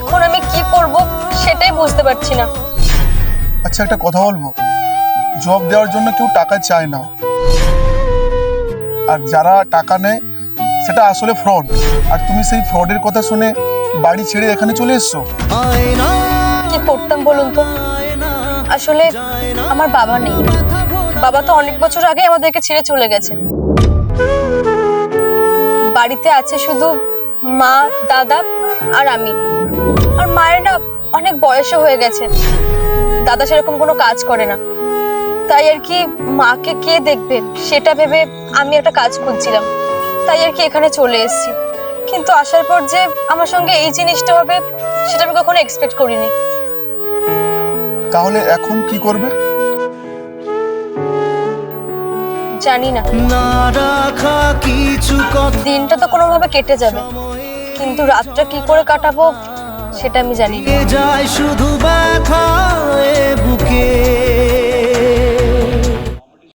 এখন আমি কি করব সেটাই বুঝতে পারছি না। আচ্ছা একটা কথা বলবো, জব দেওয়ার জন্য কেউ টাকা চায় না, আর যারা টাকা নেয় সেটা আসলে ফ্রড। আর তুমি সেই ফ্রডের কথা শুনে বাড়ি ছেড়ে এখানে চলে এসছো। কি করতাম বলুন তো? আসলে আমার বাবা নেই, বাবা তো অনেক বছর আগে আমাদেরকে ছেড়ে চলে গেছে। বাড়িতে আছে শুধু মা, দাদা আর আমি। আর মায়ের না অনেক বয়সও হয়ে গেছে, দাদা সেরকম কোনো কাজ করে না, তাই আর কি মাকে কে দেখবে সেটা ভেবে আমি একটা কাজ খুঁজছিলাম, তাই আর কি এখানে চলে এসেছি। কিন্তু আসার পর যে আমার সঙ্গে এই জিনিসটা হবে সেটা আমি কখনো এক্সপেক্ট করিনি। তাহলে এখন কি করবে? জানি না, দিনটা তো কোনোভাবে কেটে যাবে, কিন্তু রাতটা কি করে কাটাবো সেটা আমি জানি না। যায় শুধু ব্যথা